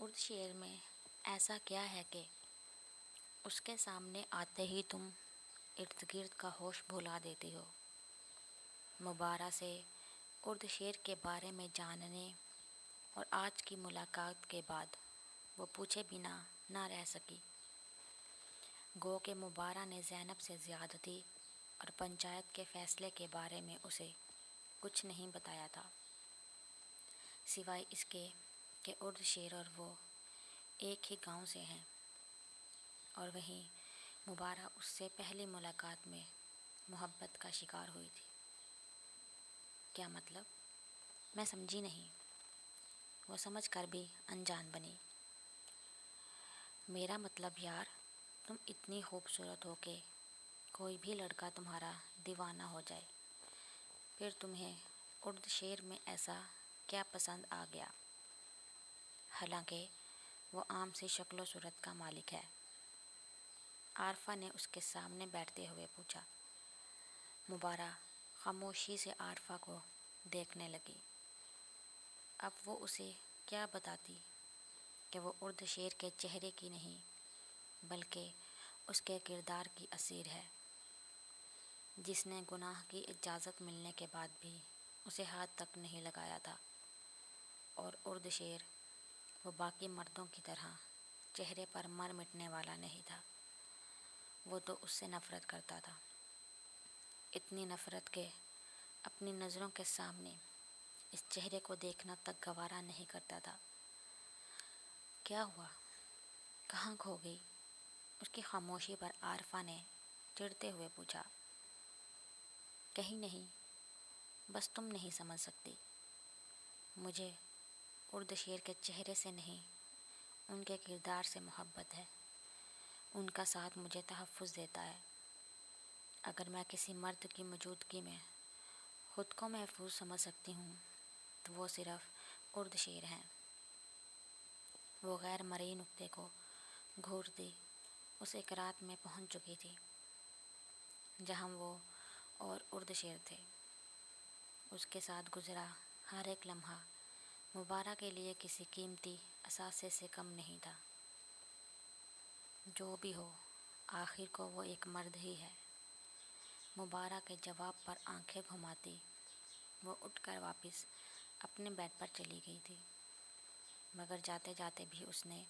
اس شعر میں ایسا کیا ہے کہ اس کے سامنے آتے ہی تم ارد گرد کا ہوش بھلا دیتی ہو؟ مبارہ سے اردو شعر کے بارے میں جاننے اور آج کی ملاقات کے بعد وہ پوچھے بنا نہ رہ سکی۔ گو کہ مبارہ نے زینب سے زیادتی اور پنچایت کے فیصلے کے بارے میں اسے کچھ نہیں بتایا تھا، سوائے اس کے کہ اردو شعر اور وہ ایک ہی گاؤں سے ہیں، اور وہیں مبارہ اس سے پہلی ملاقات میں محبت کا شکار ہوئی تھی۔ کیا مطلب؟ میں سمجھی نہیں۔ وہ سمجھ کر بھی انجان بنی۔ میرا مطلب یار، تم اتنی خوبصورت ہو کہ کوئی بھی لڑکا تمہارا دیوانہ ہو جائے، پھر تمہیں اردو شعر میں ایسا کیا پسند آ گیا؟ حالانکہ وہ عام سی شکل و صورت کا مالک ہے۔ عارفہ نے اس کے سامنے بیٹھتے ہوئے پوچھا۔ مبارہ خاموشی سے عارفہ کو دیکھنے لگی۔ اب وہ اسے کیا بتاتی کہ وہ اردو شعر کے چہرے کی نہیں بلکہ اس کے کردار کی اسیر ہے، جس نے گناہ کی اجازت ملنے کے بعد بھی اسے ہاتھ تک نہیں لگایا تھا۔ اور اردو شعر وہ باقی مردوں کی طرح چہرے پر مر مٹنے والا نہیں تھا، وہ تو اس سے نفرت کرتا تھا، اتنی نفرت کہ اپنی نظروں کے سامنے اس چہرے کو دیکھنا تک گوارا نہیں کرتا تھا۔ کیا ہوا؟ کہاں کھو گئی؟ اس کی خاموشی پر عارفہ نے چڑھتے ہوئے پوچھا۔ کہیں نہیں، بس تم نہیں سمجھ سکتی، مجھے اردو شعر کے چہرے سے نہیں، ان کے کردار سے محبت ہے۔ ان کا ساتھ مجھے تحفظ دیتا ہے۔ اگر میں کسی مرد کی موجودگی میں خود کو محفوظ سمجھ سکتی ہوں تو وہ صرف اردو شعر ہیں۔ وہ غیر مرئی نقطے کو گھورتی اس ایک رات میں پہنچ چکی تھی جہاں وہ اور اردو شعر تھے۔ اس کے ساتھ گزرا ہر ایک لمحہ مبارہ کے لیے کسی قیمتی اثاثے سے کم نہیں تھا۔ جو بھی ہو، آخر کو وہ ایک مرد ہی ہے۔ مبارہ کے جواب پر آنکھیں گھماتی وہ اٹھ کر واپس اپنے بیڈ پر چلی گئی تھی، مگر جاتے جاتے بھی اس نے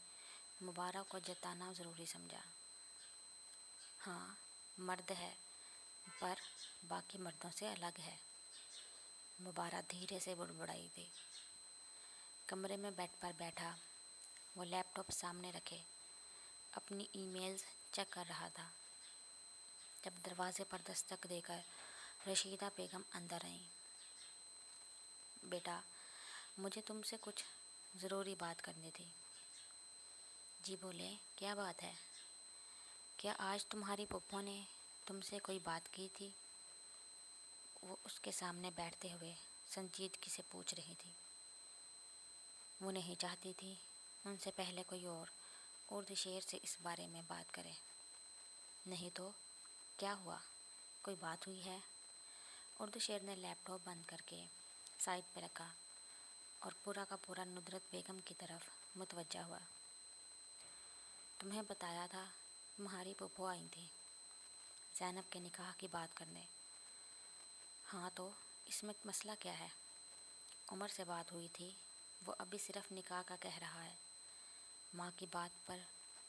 مبارہ کو جتانا ضروری سمجھا۔ ہاں، مرد ہے، پر باقی مردوں سے الگ ہے، مبارہ دھیرے سے بڑبڑائی تھی۔ کمرے میں بیڈ پر بیٹھا وہ لیپ ٹاپ سامنے رکھے اپنی ای میلز چیک کر رہا تھا، جب دروازے پر دستک دے کر رشیدہ بیگم اندر آئیں۔ بیٹا، مجھے تم سے کچھ ضروری بات کرنی تھی۔ جی بولیں، کیا بات ہے؟ کیا آج تمہاری پھپھو نے تم سے کوئی بات کی تھی؟ وہ اس کے سامنے بیٹھتے ہوئے سنجیدگی سے پوچھ رہی تھی۔ وہ نہیں چاہتی تھی ان سے پہلے کوئی اور اردو شعر سے اس بارے میں بات کرے۔ نہیں تو کیا ہوا؟ کوئی بات ہوئی ہے؟ اردو شعر نے لیپ ٹاپ بند کر کے سائڈ پہ رکھا اور پورا کا پورا ندرت بیگم کی طرف متوجہ ہوا۔ تمہیں بتایا تھا تمہاری پھپھو آئی تھی زینب کے نکاح کی بات کرنے۔ ہاں تو اس میں مسئلہ کیا ہے؟ عمر سے بات ہوئی تھی، وہ ابھی صرف نکاح کا کہہ رہا ہے۔ ماں کی بات پر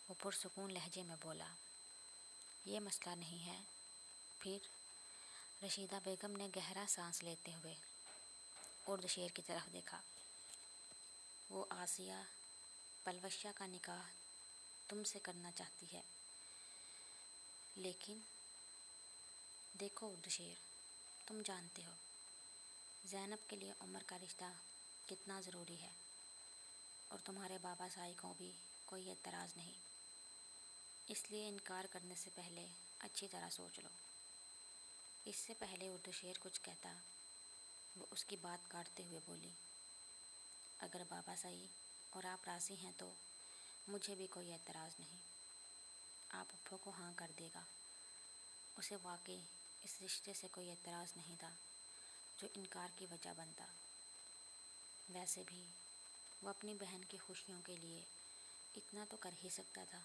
وہ پرسکون لہجے میں بولا۔ یہ مسئلہ نہیں ہے پھر؟ رشیدہ بیگم نے گہرا سانس لیتے ہوئے اردو شعر کی طرف دیکھا۔ وہ آسیہ پلوشہ کا نکاح تم سے کرنا چاہتی ہے، لیکن دیکھو اردو شعر، تم جانتے ہو زینب کے لیے عمر کا رشتہ کتنا ضروری ہے، اور تمہارے بابا سائی کو بھی کوئی اعتراض نہیں، اس لیے انکار کرنے سے پہلے اچھی طرح سوچ لو۔ اس سے پہلے اردو شعر کچھ کہتا، وہ اس کی بات کاٹتے ہوئے بولی۔ اگر بابا سائی اور آپ راضی ہیں تو مجھے بھی کوئی اعتراض نہیں۔ آپ پھپھو کو ہاں کر دے گا۔ اسے واقعی اس رشتے سے کوئی اعتراض نہیں تھا جو انکار کی وجہ بنتا۔ ویسے بھی وہ اپنی بہن کی خوشیوں کے لیے اتنا تو کر ہی سکتا تھا۔